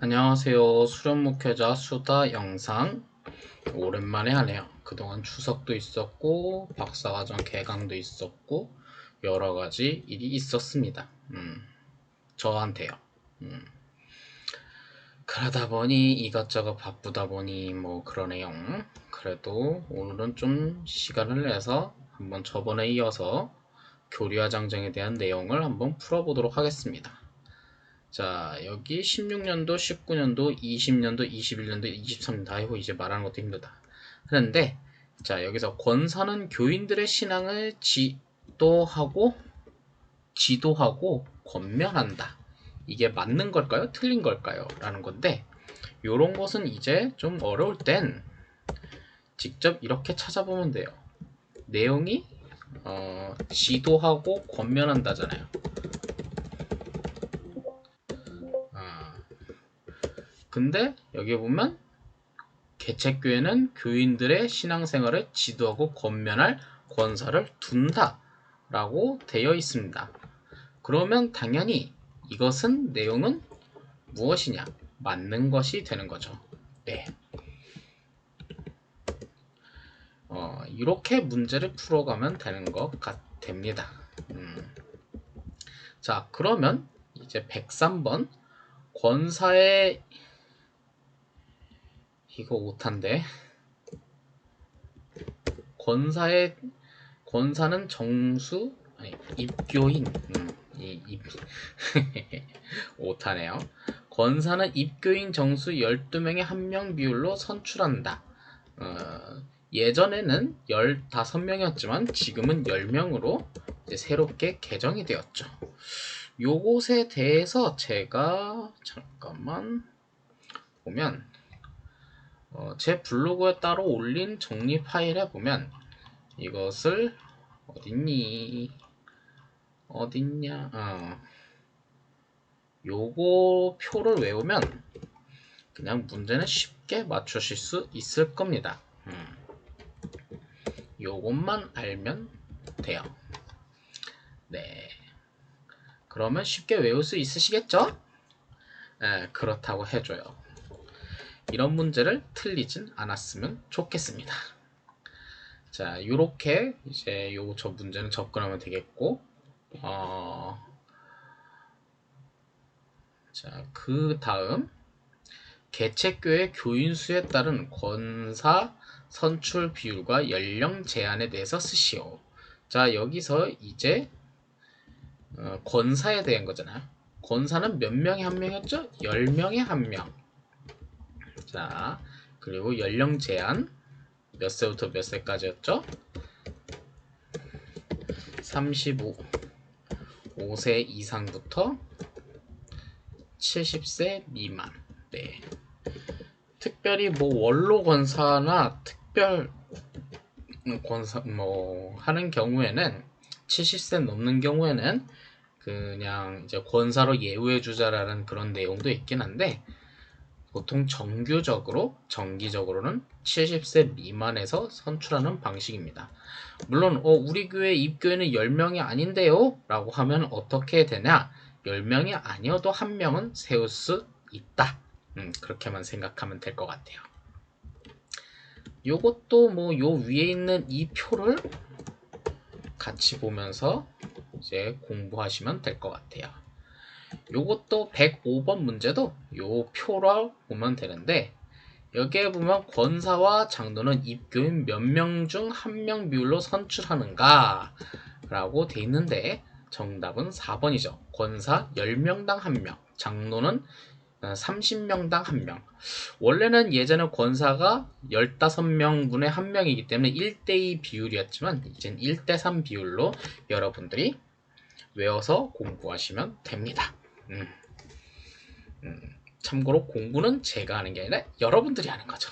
안녕하세요. 수련목회자 수다 영상 오랜만에 하네요. 그동안 추석도 있었고 박사과정 개강도 있었고 여러가지 일이 있었습니다. 저한테요. 그러다 보니 이것저것 바쁘다 보니 뭐 그러네요. 그래도 오늘은 좀 시간을 내서 한번 저번에 이어서 교류와 장정에 대한 내용을 한번 풀어보도록 하겠습니다. 자, 여기 16년도, 19년도, 20년도, 21년도, 23년도 아이고 이제 말하는 것도 힘들다. 하는데 자, 여기서 권사는 교인들의 신앙을 지도하고 권면한다. 이게 맞는 걸까요? 틀린 걸까요? 라는 건데 요런 것은 이제 좀 어려울 땐 직접 이렇게 찾아보면 돼요. 내용이 지도하고 권면한다잖아요. 근데 여기 보면 개척교회는 교인들의 신앙생활을 지도하고 권면할 권사를 둔다 라고 되어 있습니다. 그러면 당연히 이것은 내용은 무엇이냐? 맞는 것이 되는 거죠. 네. 이렇게 문제를 풀어가면 되는 것 됩니다. 자, 그러면 이제 103번 권사의 이거 오탄데 권사는 정수 아니 입교인 오타네요. 권사는 입교인 정수 12명의 1명 비율로 선출한다. 예전에는 15명이었지만 지금은 10명으로 이제 새롭게 개정이 되었죠. 요것에 대해서 제가 잠깐만 보면 제 블로그에 따로 올린 정리 파일에 보면 이것을 어딨냐 요거 표를 외우면 그냥 문제는 쉽게 맞추실 수 있을 겁니다. 요것만 알면 돼요. 네. 그러면 쉽게 외울 수 있으시겠죠? 네, 그렇다고 해줘요. 이런 문제를 틀리진 않았으면 좋겠습니다. 자, 요렇게 이제 저 문제는 접근하면 되겠고, 자, 그 다음 개척교회 교인 수에 따른 권사 선출 비율과 연령 제한에 대해서 쓰시오. 자, 여기서 이제 권사에 대한 거잖아요. 권사는 몇 명에 한 명이었죠? 10명에 한 명. 자, 그리고 연령 제한 몇 세부터 몇 세까지였죠? 35세 이상부터 70세 미만. 네. 특별히 뭐 원로 권사나 특별 권사 뭐 하는 경우에는 70세 넘는 경우에는 그냥 이제 권사로 예우해 주자라는 그런 내용도 있긴 한데 보통 정기적으로는 70세 미만에서 선출하는 방식입니다. 물론 우리 교회 입교회는 10명이 아닌데요? 라고 하면 어떻게 되냐? 10명이 아니어도 한 명은 세울 수 있다. 그렇게만 생각하면 될 것 같아요. 요것도 뭐 요 위에 있는 이 표를 같이 보면서 이제 공부하시면 될 것 같아요. 요것도 105번 문제도 요 표로 보면 되는데 여기에 보면 권사와 장로는 입교인 몇 명 중 한 명 비율로 선출하는가 라고 돼 있는데 정답은 4번이죠. 권사 10명당 1명, 장로는 30명당 1명. 원래는 예전에 권사가 15명분의 1명이기 때문에 1대2 비율이었지만 이젠 1대3 비율로 여러분들이 외워서 공부하시면 됩니다. 참고로 공부는 제가 하는 게 아니라 여러분들이 하는 거죠.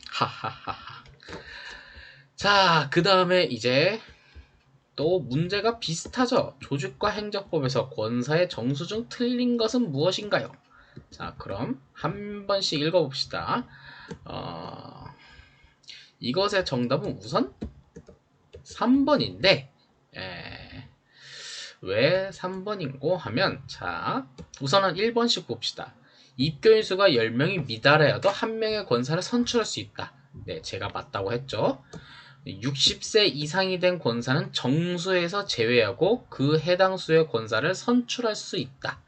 하하하하. 자, 그 다음에 이제 또 문제가 비슷하죠. 조직과 행정법에서 권사의 정수 중 틀린 것은 무엇인가요? 자, 그럼 한 번씩 읽어봅시다. 이것의 정답은 우선 3번인데 왜 3번인고 하면 자, 우선은 1번씩 봅시다. 입교인 수가 10명이 미달하여도 한 명의 권사를 선출할 수 있다. 네, 제가 맞다고 했죠. 60세 이상이 된 권사는 정수에서 제외하고 그 해당 수의 권사를 선출할 수 있다.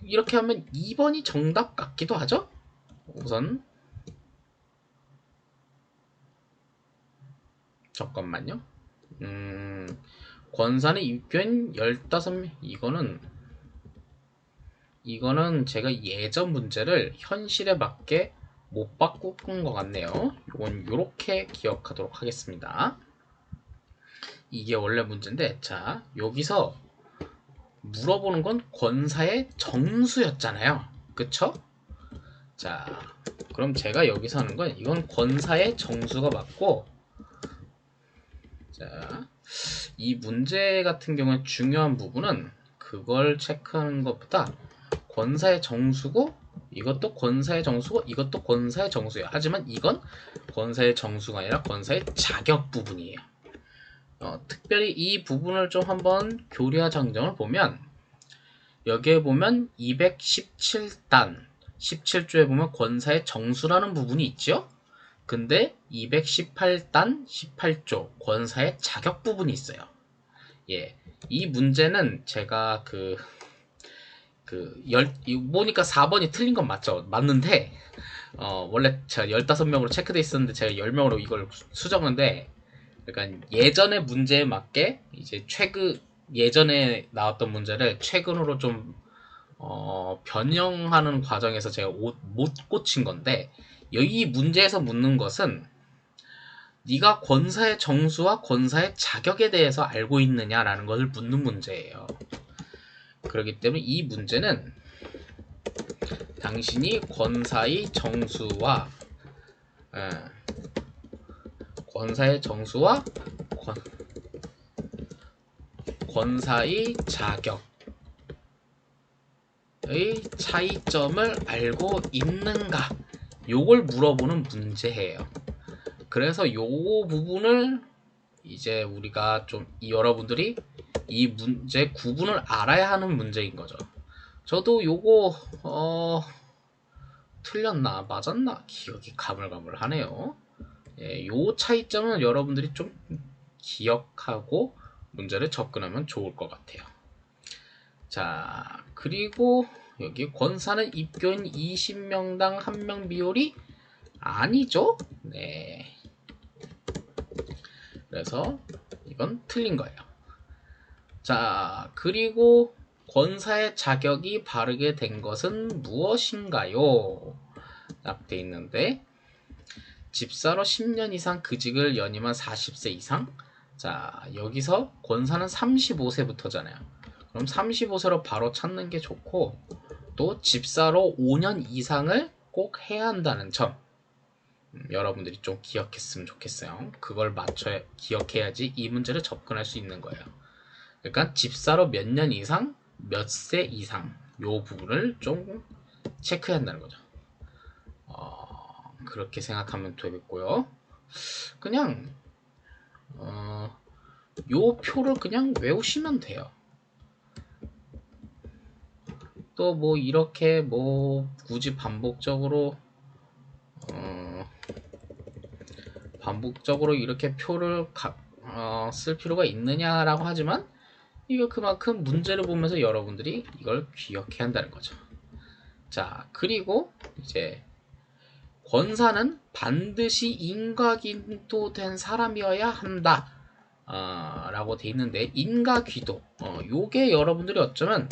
이렇게 하면 2번이 정답 같기도 하죠? 우선 잠깐만요. 권사는 입교인 15명. 이거는 제가 예전 문제를 현실에 맞게 못 바꾼 것 같네요. 이건 이렇게 기억하도록 하겠습니다. 이게 원래 문제인데, 자, 여기서 물어보는 건 권사의 정수였잖아요. 그쵸? 자, 그럼 제가 여기서 하는 건 이건 권사의 정수가 맞고, 자, 이 문제 같은 경우에 중요한 부분은 그걸 체크하는 것보다 권사의 정수고, 이것도 권사의 정수고, 이것도 권사의 정수예요. 하지만 이건 권사의 정수가 아니라 권사의 자격 부분이에요. 특별히 이 부분을 좀 한번 교리화 장정을 보면, 여기에 보면 217단 17조에 보면 권사의 정수라는 부분이 있죠. 근데 218단 18조 권사의 자격 부분이 있어요. 예, 이 문제는 제가 보니까 4번이 틀린 건 맞죠? 맞는데 원래 제가 15명으로 체크돼 있었는데 제가 10명으로 이걸 수정한데, 그러니까 예전의 문제에 맞게 이제 예전에 나왔던 문제를 최근으로 좀 변형하는 과정에서 제가 못 꽂힌 건데, 여기 문제에서 묻는 것은 네가 권사의 정수와 권사의 자격에 대해서 알고 있느냐라는 것을 묻는 문제예요. 그렇기 때문에 이 문제는 당신이 권사의 정수와 권사의 자격의 차이점을 알고 있는가, 요걸 물어보는 문제예요. 그래서 요 부분을 이제 우리가 좀 여러분들이 이 문제 구분을 알아야 하는 문제인 거죠. 저도 요거 틀렸나 맞았나 기억이 가물가물하네요. 예, 요 차이점은 여러분들이 좀 기억하고 문제를 접근하면 좋을 것 같아요. 자, 그리고 여기 권사는 입교인 20명당 1명 비율이 아니죠? 네. 그래서 이건 틀린 거예요. 자, 그리고 권사의 자격이 바르게 된 것은 무엇인가요? 딱 돼 있는데, 집사로 10년 이상 그 직을 연임한 40세 이상. 자, 여기서 권사는 35세부터잖아요. 그럼 35세로 바로 찾는 게 좋고, 또 집사로 5년 이상을 꼭 해야 한다는 점, 여러분들이 좀 기억했으면 좋겠어요. 그걸 기억해야지 이 문제를 접근할 수 있는 거예요. 그러니까 집사로 몇 년 이상, 몇 세 이상, 요 부분을 좀 체크해야 한다는 거죠. 그렇게 생각하면 되겠고요. 그냥 요 표를 그냥 외우시면 돼요. 또 뭐 이렇게 뭐 굳이 반복적으로 이렇게 표를 쓸 필요가 있느냐라고 하지만, 이거 그만큼 문제를 보면서 여러분들이 이걸 기억해야 한다는 거죠. 자, 그리고 이제 권사는 반드시 인과기도 된 사람이어야 한다 라고 돼 있는데, 인과기도 요게 여러분들이 어쩌면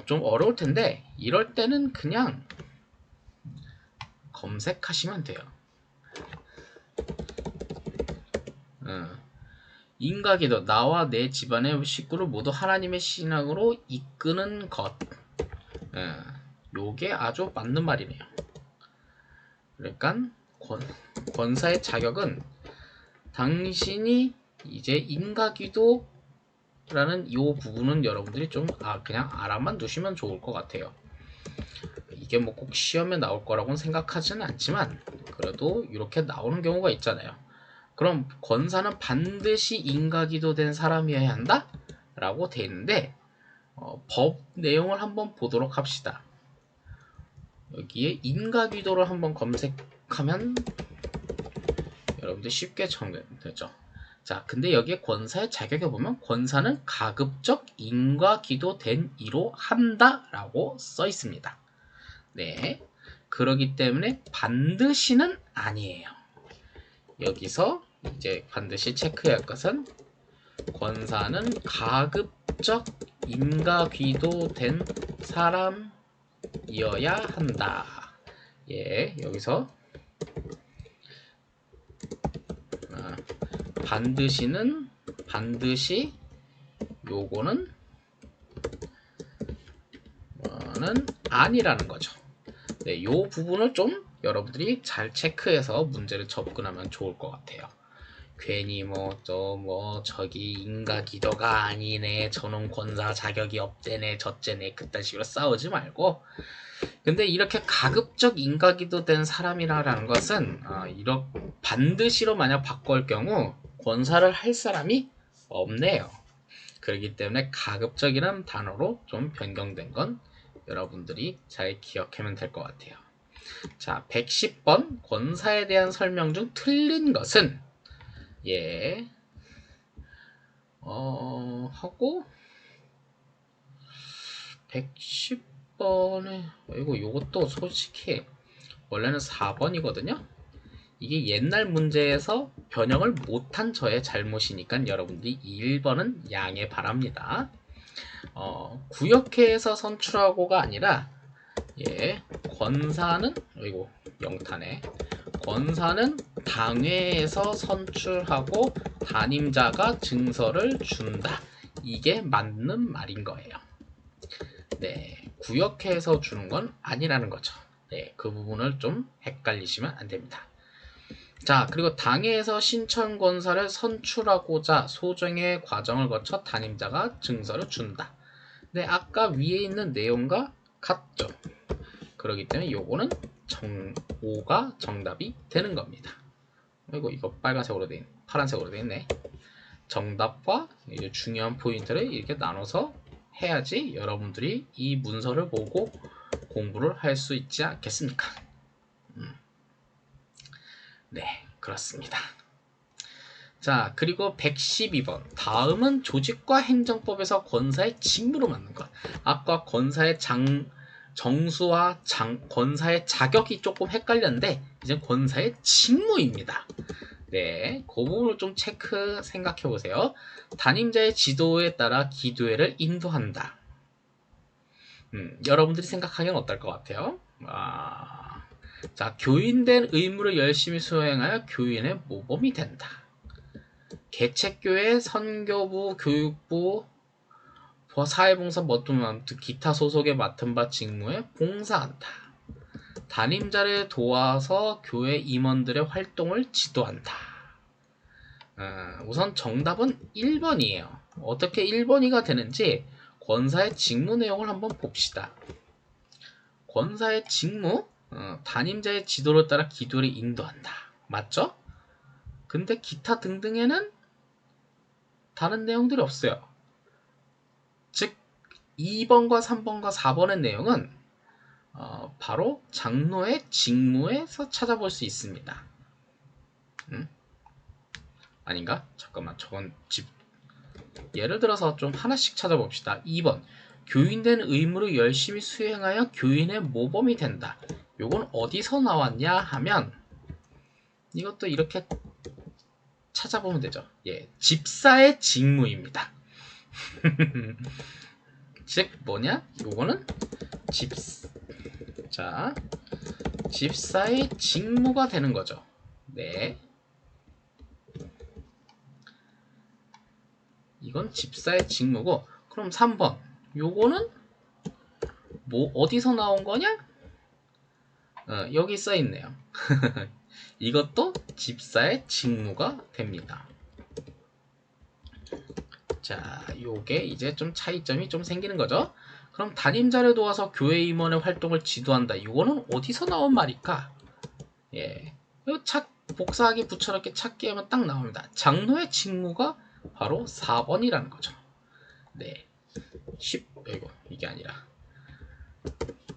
좀 어려울 텐데, 이럴 때는 그냥 검색하시면 돼요. 인과기도, 나와 내 집안의 식구를 모두 하나님의 신앙으로 이끄는 것. 요게 아주 맞는 말이네요. 그러니까 권사의 자격은 당신이 이제 인과기도라는 요 부분은 여러분들이 좀 그냥 알아만 두시면 좋을 것 같아요. 이게 뭐 꼭 시험에 나올 거라고는 생각하지는 않지만, 그래도 이렇게 나오는 경우가 있잖아요. 그럼 권사는 반드시 인과기도 된 사람이어야 한다? 라고 돼 있는데, 법 내용을 한번 보도록 합시다. 여기에 인가기도를 한번 검색하면 여러분들 쉽게 정되죠. 자, 근데 여기에 권사의 자격에 보면 권사는 가급적 인과기도 된 이로 한다라고 써 있습니다. 네, 그러기 때문에 반드시는 아니에요. 여기서 이제 반드시 체크해야 할 것은 권사는 가급적 인과기도 된 사람이어야 한다. 예, 여기서 반드시는 반드시 요거는 아니라는 거죠. 네, 요 부분을 좀 여러분들이 잘 체크해서 문제를 접근하면 좋을 것 같아요. 괜히 저기 인가기도가 아니네, 저놈 권사 자격이 없대네, 저째네, 그딴 식으로 싸우지 말고. 근데 이렇게 가급적 인가기도 된 사람이라는 것은 이렇게 반드시로 만약 바꿀 경우 권사를 할 사람이 없네요. 그렇기 때문에 가급적이라는 단어로 좀 변경된 건 여러분들이 잘 기억하면 될 것 같아요. 자, 110번 권사에 대한 설명 중 틀린 것은 하고 110번에 요것도 솔직히 원래는 4번이거든요. 이게 옛날 문제에서 변형을 못한 저의 잘못이니까 여러분들이 1번은 양해 바랍니다. 구역회에서 선출하고가 아니라 권사는 영탄에 권사는 당회에서 선출하고 단임자가 증서를 준다. 이게 맞는 말인 거예요. 네, 구역회에서 주는 건 아니라는 거죠. 네, 그 부분을 좀 헷갈리시면 안 됩니다. 자, 그리고 당회에서 신천 권사를 선출하고자 소정의 과정을 거쳐 단임자가 증서를 준다. 네, 아까 위에 있는 내용과 같죠. 그렇기 때문에 요거는 5가 정답이 되는 겁니다. 이거 빨간색으로 돼 있네. 파란색으로 돼 있네. 정답과 이제 중요한 포인트를 이렇게 나눠서 해야지 여러분들이 이 문서를 보고 공부를 할 수 있지 않겠습니까? 네, 그렇습니다. 자, 그리고 112번. 다음은 조직과 행정법에서 권사의 직무로 맞는 것. 아까 권사의 정수와 권사의 자격이 조금 헷갈렸는데 이제 권사의 직무입니다. 네, 그 부분을 좀 생각해 보세요. 단임자의 지도에 따라 기도회를 인도한다. 여러분들이 생각하기엔 어떨 것 같아요? 자, 교인된 의무를 열심히 수행하여 교인의 모범이 된다. 개척교회, 선교부, 교육부, 사회봉사 기타 소속에 맡은 바 직무에 봉사한다. 담임자를 도와서 교회 임원들의 활동을 지도한다. 우선 정답은 1번이에요. 어떻게 1번이가 되는지 권사의 직무 내용을 한번 봅시다. 권사의 직무, 담임자의 지도를 따라 기도를 인도한다. 맞죠? 근데 기타 등등에는 다른 내용들이 없어요. 즉 2번과 3번과 4번의 내용은 바로 장로의 직무에서 찾아볼 수 있습니다. 아닌가? 잠깐만, 저건 예를 들어서 좀 하나씩 찾아봅시다. 2번 교인된 의무를 열심히 수행하여 교인의 모범이 된다. 요건 어디서 나왔냐 하면 이것도 이렇게 찾아보면 되죠. 집사의 직무입니다. 즉 뭐냐? 요거는 집사의 직무가 되는 거죠. 네. 이건 집사의 직무고, 그럼 3번 요거는 어디서 나온 거냐? 여기 써 있네요. 이것도 집사의 직무가 됩니다. 자, 요게 이제 좀 차이점이 좀 생기는 거죠. 그럼 담임자를 도와서 교회 임원의 활동을 지도한다. 이거는 어디서 나온 말일까? 복사하기 붙여넣기 찾기 하면 딱 나옵니다. 장로의 직무가 바로 4번이라는 거죠. 네, 이거 이게 아니라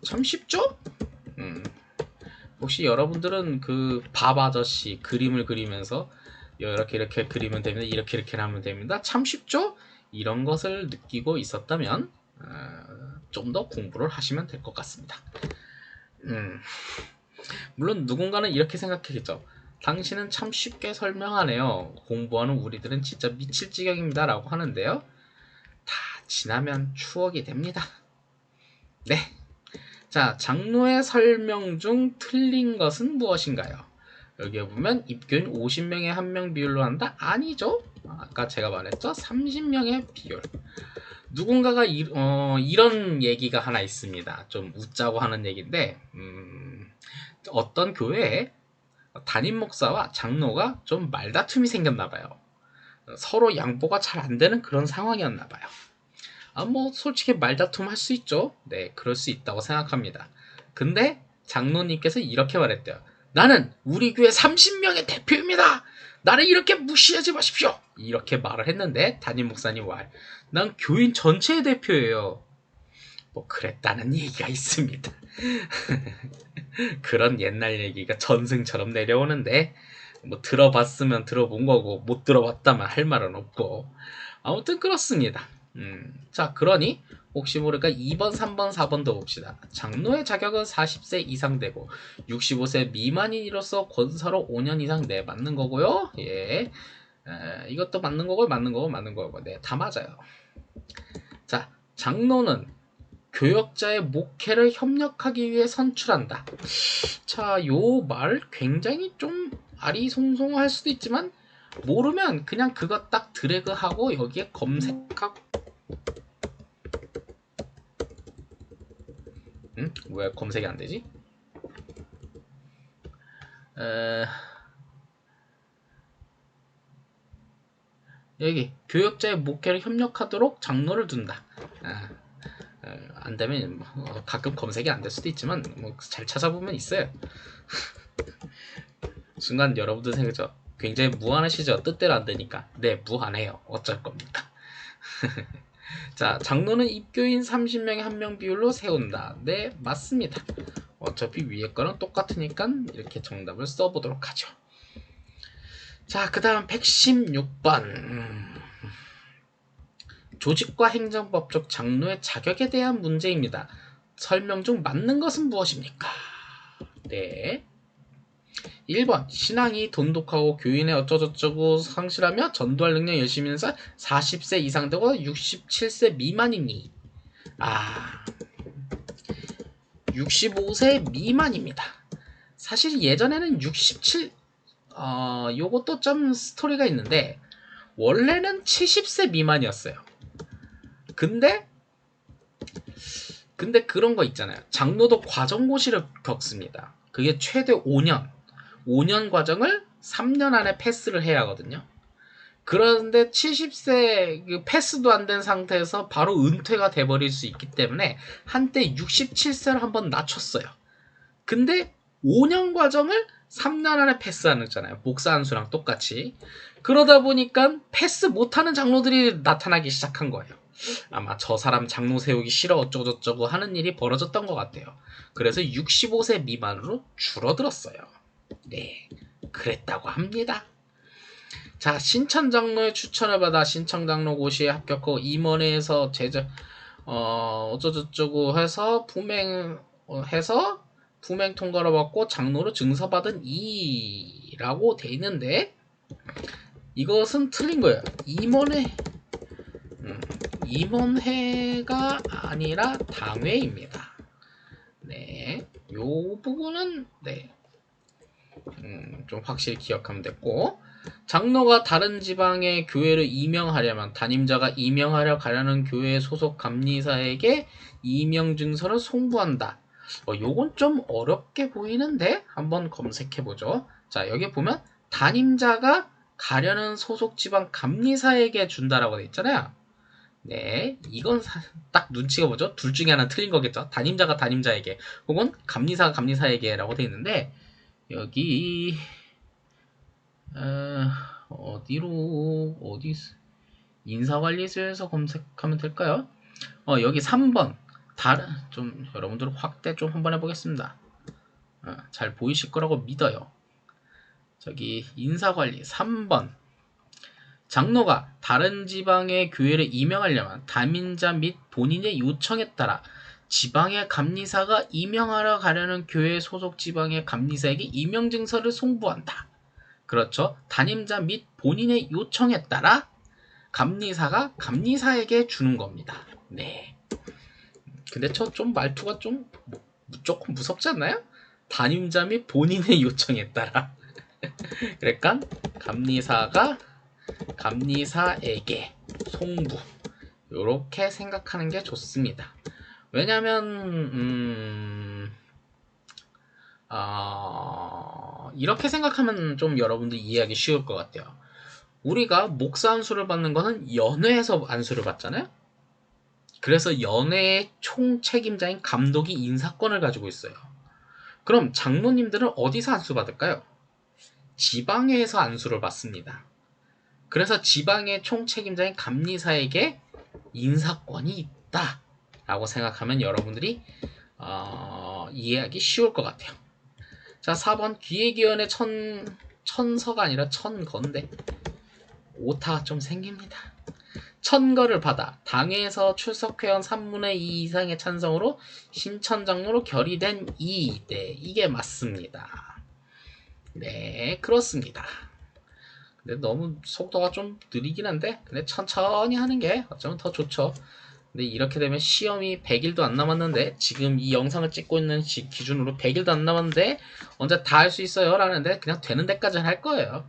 참 쉽죠? 혹시 여러분들은 그 밥 아저씨 그림을 그리면서 이렇게 그리면 됩니다. 이렇게 하면 됩니다. 참 쉽죠? 이런 것을 느끼고 있었다면 좀 더 공부를 하시면 될 것 같습니다. 물론 누군가는 이렇게 생각했겠죠. 당신은 참 쉽게 설명하네요. 공부하는 우리들은 진짜 미칠 지경입니다. 라고 하는데요. 다 지나면 추억이 됩니다. 네. 자, 장로의 설명 중 틀린 것은 무엇인가요? 여기에 보면 입교인 50명에 1명 비율로 한다? 아니죠. 아까 제가 말했죠. 30명의 비율. 누군가가 이런 얘기가 하나 있습니다. 좀 웃자고 하는 얘기인데 어떤 교회에 담임 목사와 장로가 좀 말다툼이 생겼나 봐요. 서로 양보가 잘 안 되는 그런 상황이었나 봐요. 뭐 솔직히 말다툼 할 수 있죠. 네, 그럴 수 있다고 생각합니다. 근데 장로님께서 이렇게 말했대요. 나는 우리 교회 30명의 대표입니다. 나를 이렇게 무시하지 마십시오. 이렇게 말을 했는데 담임 목사님 말, 난 교인 전체의 대표예요. 뭐 그랬다는 얘기가 있습니다. 그런 옛날 얘기가 전승처럼 내려오는데 뭐 들어봤으면 들어본 거고 못 들어봤다면 할 말은 없고 아무튼 그렇습니다. 자, 그러니 혹시 모르니까 2번, 3번, 4번도 봅시다. 장로의 자격은 40세 이상 되고 65세 미만인으로서 권사로 5년 이상 네, 맞는 거고요. 예. 이것도 맞는 거고 맞는 거고 네, 다 맞아요. 자, 장로는 교역자의 목회를 협력하기 위해 선출한다. 자, 요 말 굉장히 좀 아리송송할 수도 있지만 모르면 그냥 그거 딱 드래그하고 여기에 검색하고 왜 검색이 안 되지? 여기 교역자의 목회를 협력하도록 장로를 둔다. 안 되면 가끔 검색이 안 될 수도 있지만 뭐 잘 찾아보면 있어요. 순간 여러분들 생각죠. 굉장히 무한하시죠. 뜻대로 안 되니까. 네, 무한해요. 어쩔 겁니까? 자, 장로는 입교인 30명에 1명 비율로 세운다. 네, 맞습니다. 어차피 위에 거는 똑같으니까 이렇게 정답을 써보도록 하죠. 자, 그 다음 116번. 조직과 행정법적 장로의 자격에 대한 문제입니다. 설명 중 맞는 것은 무엇입니까? 네. 1번 신앙이 돈독하고 교인의 어쩌저쩌고 상실하며 전도할 능력 열심히 있는 사람 40세 이상 되고 67세 미만이니 65세 미만입니다. 사실 예전에는 67 요것도 좀 스토리가 있는데 원래는 70세 미만이었어요. 근데 그런 거 있잖아요. 장로도 과정고시를 겪습니다. 그게 최대 5년 과정을 3년 안에 패스를 해야 하거든요. 그런데 70세 패스도 안 된 상태에서 바로 은퇴가 돼버릴 수 있기 때문에 한때 67세를 한번 낮췄어요. 근데 5년 과정을 3년 안에 패스하는 거잖아요. 목사 한 수랑 똑같이. 그러다 보니까 패스 못하는 장로들이 나타나기 시작한 거예요. 아마 저 사람 장로 세우기 싫어 어쩌고저쩌고 하는 일이 벌어졌던 것 같아요. 그래서 65세 미만으로 줄어들었어요. 네, 그랬다고 합니다. 자, 신천 장로의 추천을 받아 신청 장로 고시에 합격하고 임원회에서 어쩌고저쩌고 해서 품행 통과를 받고 장로로 증서받은 이라고 돼 있는데 이것은 틀린 거예요. 임원회가 아니라 당회입니다. 네, 요 부분은 네, 좀 확실히 기억하면 됐고 장로가 다른 지방의 교회를 임명하려면 담임자가 임명하려 가려는 교회 소속 감리사에게 임명증서를 송부한다. 요건 좀 어렵게 보이는데 한번 검색해보죠. 자, 여기 보면 담임자가 가려는 소속 지방 감리사에게 준다라고 돼 있잖아요. 네, 이건 딱 눈치가 보죠. 둘 중에 하나 틀린 거겠죠. 담임자가 담임자에게 혹은 감리사가 감리사에게라고 돼 있는데 여기 어디 인사관리소에서 검색하면 될까요? 여기 3번 다른 좀 여러분들 확대 좀 한번 해보겠습니다. 잘 보이실 거라고 믿어요. 저기 인사관리 3번 장로가 다른 지방의 교회를 임명하려면 담임자 및 본인의 요청에 따라 지방의 감리사가 임명하러 가려는 교회 소속 지방의 감리사에게 임명증서를 송부한다. 그렇죠. 담임자 및 본인의 요청에 따라 감리사가 감리사에게 주는 겁니다. 네. 근데 저 좀 말투가 좀 조금 무섭지 않나요? 담임자 및 본인의 요청에 따라. 그러니까 감리사가 감리사에게 송부. 이렇게 생각하는 게 좋습니다. 왜냐면 이렇게 생각하면 좀 여러분들 이해하기 쉬울 것 같아요. 우리가 목사 안수를 받는 거는 연회에서 안수를 받잖아요. 그래서 연회의 총책임자인 감독이 인사권을 가지고 있어요. 그럼 장로님들은 어디서 안수 받을까요? 지방회에서 안수를 받습니다. 그래서 지방의 총책임자인 감리사에게 인사권이 있다 라고 생각하면 여러분들이 이해하기 쉬울 것 같아요. 자, 4번 기획위원회 천서가 아니라 천거인데 오타가 좀 생깁니다. 천거를 받아 당에서 출석회원 3분의 2 이상의 찬성으로 신천장로로 결의된 네, 이게 맞습니다. 네, 그렇습니다. 근데 너무 속도가 좀 느리긴 한데 근데 천천히 하는 게 어쩌면 더 좋죠. 근데 이렇게 되면 시험이 100일도 안 남았는데 지금 이 영상을 찍고 있는 기준으로 100일도 안 남았는데 언제 다 할 수 있어요 라는데 그냥 되는 데까지 할 거예요.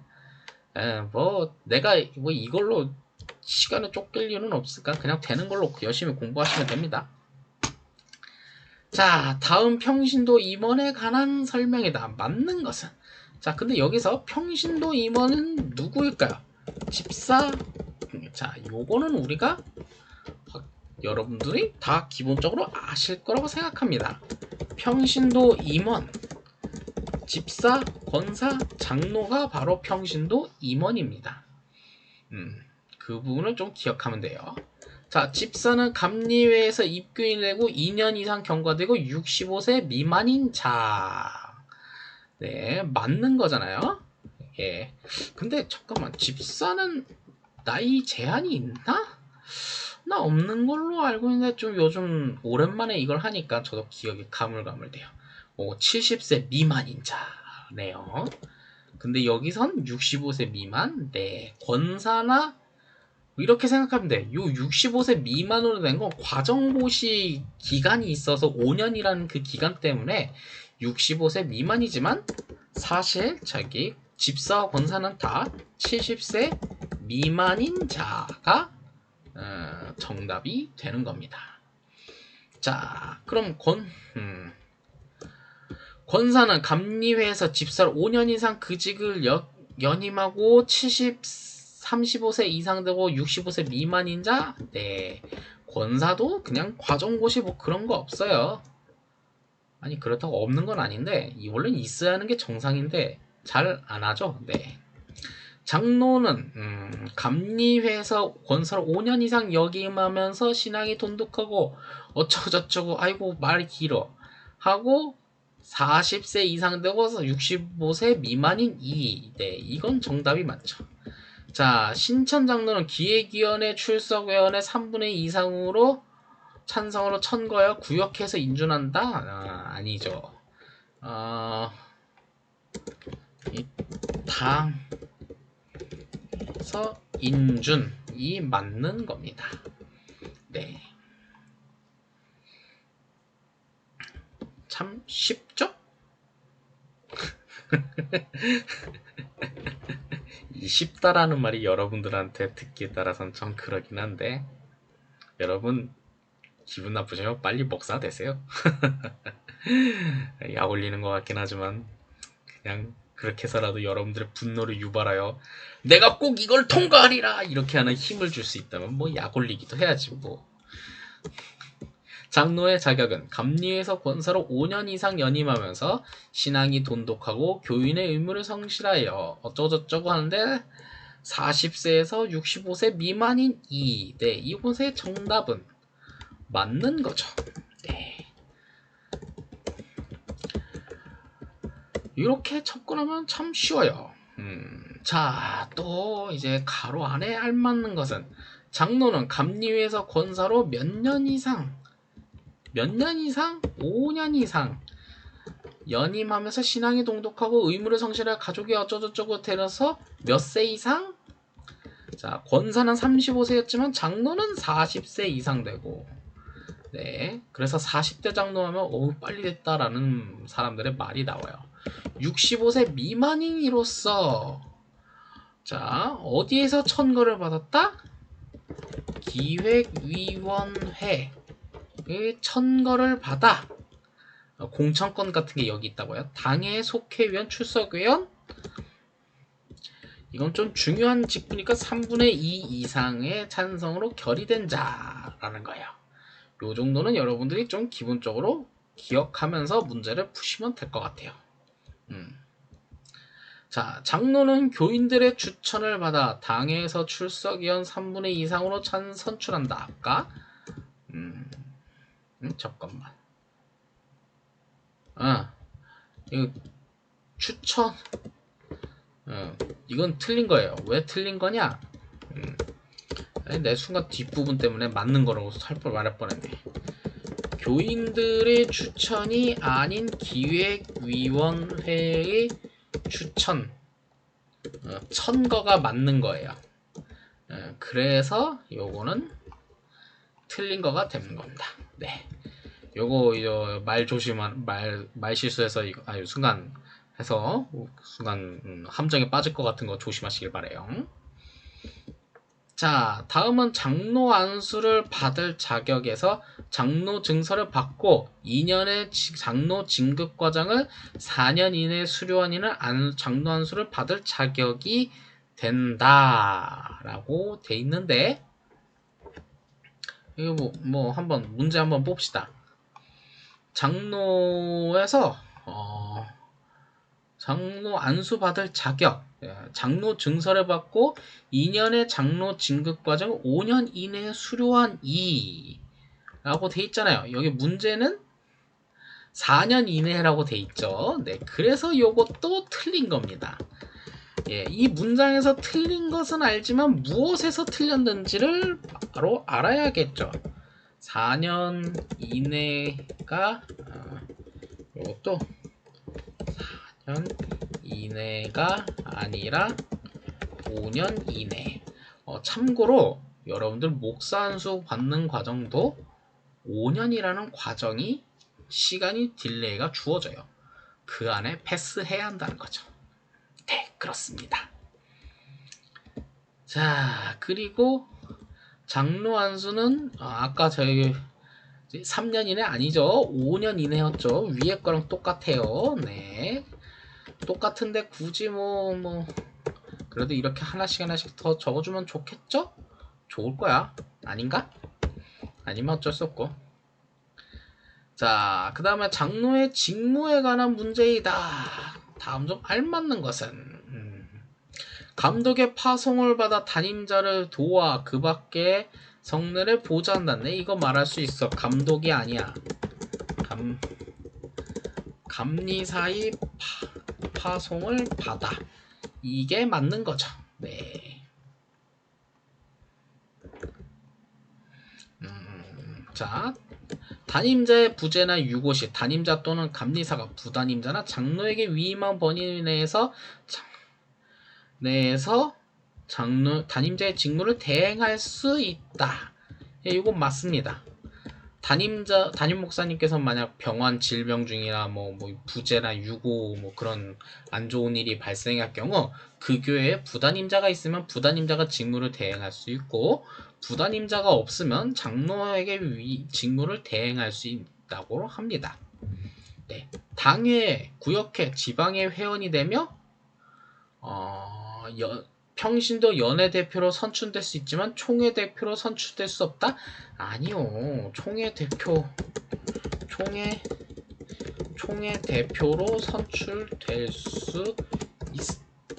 내가 이걸로 시간을 쫓길 이유는 없으니까 그냥 되는 걸로 열심히 공부하시면 됩니다. 자, 다음 평신도 임원에 관한 설명이다. 맞는 것은? 자, 근데 여기서 평신도 임원은 누구일까요? 집사. 자, 요거는 우리가 여러분들이 다 기본적으로 아실 거라고 생각합니다. 평신도 임원, 집사, 권사, 장로가 바로 평신도 임원입니다. 그 부분을 좀 기억하면 돼요. 자, 집사는 감리회에서 입교인 내고 2년 이상 경과되고 65세 미만인 자. 네, 맞는 거잖아요. 예. 근데 잠깐만, 집사는 나이 제한이 있나? 나 없는 걸로 알고 있는데 좀 요즘 오랜만에 이걸 하니까 저도 기억이 가물가물돼요. 70세 미만인 자네요. 근데 여기선 65세 미만? 네. 권사나 이렇게 생각하면 돼. 요 65세 미만으로 된 건 과정고시 기간이 있어서 5년이라는 그 기간 때문에 65세 미만이지만 사실 자기 집사와 권사는 다 70세 미만인 자가 정답이 되는 겁니다. 자, 그럼 권사는 감리회에서 집사를 5년 이상 그 직을 연임하고 35세 이상 되고 65세 미만인 자? 네. 권사도 그냥 과정고시 뭐 그런 거 없어요. 아니, 그렇다고 없는 건 아닌데, 원래는 있어야 하는 게 정상인데, 잘 안 하죠. 네. 장로는, 감리회에서 권사를 5년 이상 역임하면서 신앙이 돈독하고, 어쩌고저쩌고, 아이고, 말이 길어. 하고, 40세 이상 되고 65세 미만인 네, 이건 정답이 맞죠. 자, 신천장로는 기획위원회 출석위원회 3분의 2 이상으로 찬성으로 천거하여 구역해서 인준한다? 아니죠. 이 당서 인준이 맞는 겁니다. 네. 참 쉽죠? 이 쉽다라는 말이 여러분들한테 듣기에 따라서는 좀 그러긴 한데 여러분 기분 나쁘시면 빨리 목사 되세요. 약 올리는 것 같긴 하지만 그냥 그렇게 해서라도 여러분들의 분노를 유발하여 내가 꼭 이걸 통과하리라 이렇게 하는 힘을 줄 수 있다면 뭐 약 올리기도 해야지 뭐. 장로의 자격은 감리회에서 권사로 5년 이상 연임하면서 신앙이 돈독하고 교인의 의무를 성실하여 어쩌고저쩌고 하는데 40세에서 65세 미만인 네, 이곳의 정답은 맞는 거죠. 네. 이렇게 접근하면 참 쉬워요. 자, 또 이제 가로 안에 알맞는 것은 장로는 감리위에서 권사로 몇 년 이상, 5년 이상 연임하면서 신앙에 동독하고 의무를 성실할 가족이 어쩌고저쩌고 되어서 몇 세 이상? 자, 권사는 35세였지만 장로는 40세 이상 되고, 네, 그래서 40대 장로하면 어우 빨리 됐다라는 사람들의 말이 나와요. 65세 미만인이로서 자, 어디에서 천거를 받았다? 기획위원회의 천거를 받아. 공천권 같은 게 여기 있다고요. 당의 속회위원, 출석위원. 이건 좀 중요한 직분이니까 3분의 2 이상의 찬성으로 결의된 자라는 거예요. 요 정도는 여러분들이 좀 기본적으로 기억하면서 문제를 푸시면 될 것 같아요. 자, 장로는 교인들의 추천을 받아 당에서 출석위원 3분의 2 이상으로 선출한다. 아까 잠깐만. 이거 추천. 이건 틀린 거예요. 왜 틀린 거냐? 내 순간 뒷부분 때문에 맞는 거라고 살벌 말할 뻔했네. 교인들의 추천이 아닌 기획위원회의 추천, 천거가 맞는 거예요. 그래서 요거는 틀린 거가 되는 겁니다. 네. 요거 이거 말 실수해서 이거 순간 해서 함정에 빠질 것 같은 거 조심하시길 바래요. 자, 다음은 장로 안수를 받을 자격에서 장로 증서를 받고 2년의 장로 진급 과정을 4년 이내 수료한 이는 장로 안수를 받을 자격이 된다라고 돼 있는데, 이거 뭐 한번 문제 한번 봅시다. 장로에서 장로 안수 받을 자격, 장로 증서를 받고 2년의 장로 진급 과정 5년 이내에 수료한 이라고 돼 있잖아요. 여기 문제는 4년 이내라고 돼 있죠. 네, 그래서 요것도 틀린 겁니다. 예, 이 문장에서 틀린 것은 알지만 무엇에서 틀렸는지를 바로 알아야겠죠. 4년 이내가 요것도 4년 이내가 아니라 5년 이내. 참고로 여러분들 목사 안수 받는 과정도 5년이라는 과정이 시간이 딜레이가 주어져요. 그 안에 패스해야 한다는 거죠. 네, 그렇습니다. 자, 그리고 장로 안수는 아까 저희 3년 이내 아니죠. 5년 이내였죠. 위에 거랑 똑같아요. 네. 똑같은데 굳이 뭐 그래도 이렇게 하나씩 더 적어주면 좋겠죠? 좋을 거야. 아닌가? 아니면 어쩔 수 없고. 자, 그 다음에 장로의 직무에 관한 문제이다. 다음 좀 알맞는 것은 감독의 파송을 받아 담임자를 도와 그 밖에 성례를 보좌한다. 네, 이거 말할 수 있어. 감독이 아니야. 감리사의 파송을 받아. 이게 맞는 거죠. 네. 자, 담임자의 부재나 유고시, 담임자 또는 감리사가 부담임자나 장로에게 위임한 번위 내에서 담임자의 직무를 대행할 수 있다. 예, 이건 맞습니다. 담임 목사님께서 만약 병환 질병 중이나 뭐 부재나 유고 뭐 그런 안 좋은 일이 발생할 경우 그 교회에 부담임자가 있으면 부담임자가 직무를 대행할 수 있고, 부담임자가 없으면 장로에게 직무를 대행할 수 있다고 합니다. 네. 당회, 구역회, 지방회 회원이 되며 평신도 연회 대표로 선출될 수 있지만 총회 대표로 선출될 수 없다? 아니요. 총회 대표로 선출될 수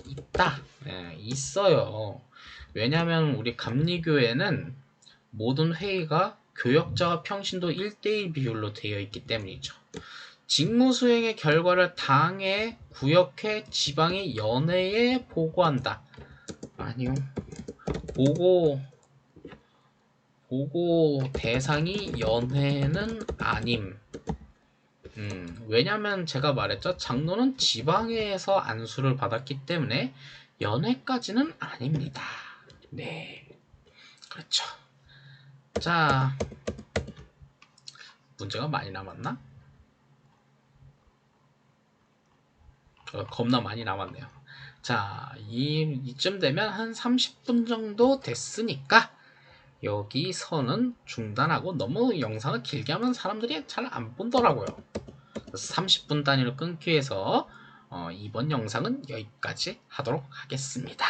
있다. 네, 있어요. 왜냐면 우리 감리교회는 모든 회의가 교역자와 평신도 1대1 비율로 되어 있기 때문이죠. 직무수행의 결과를 당에, 구역회, 지방의 연회에 보고한다. 아니요. 보고 대상이 연회는 아님. 왜냐면 제가 말했죠. 장로는 지방회에서 안수를 받았기 때문에 연회까지는 아닙니다. 네. 그렇죠. 자, 문제가 많이 남았나? 겁나 많이 남았네요. 자, 이쯤 되면 한 30분 정도 됐으니까 여기서는 중단하고, 너무 영상을 길게 하면 사람들이 잘 안 본더라고요. 30분 단위로 끊기 위해서 이번 영상은 여기까지 하도록 하겠습니다.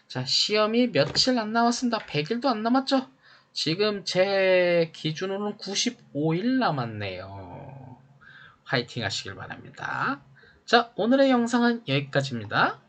자, 시험이 며칠 안 남았습니다. 100일도 안 남았죠? 지금 제 기준으로는 95일 남았네요. 화이팅 하시길 바랍니다. 자, 오늘의 영상은 여기까지입니다.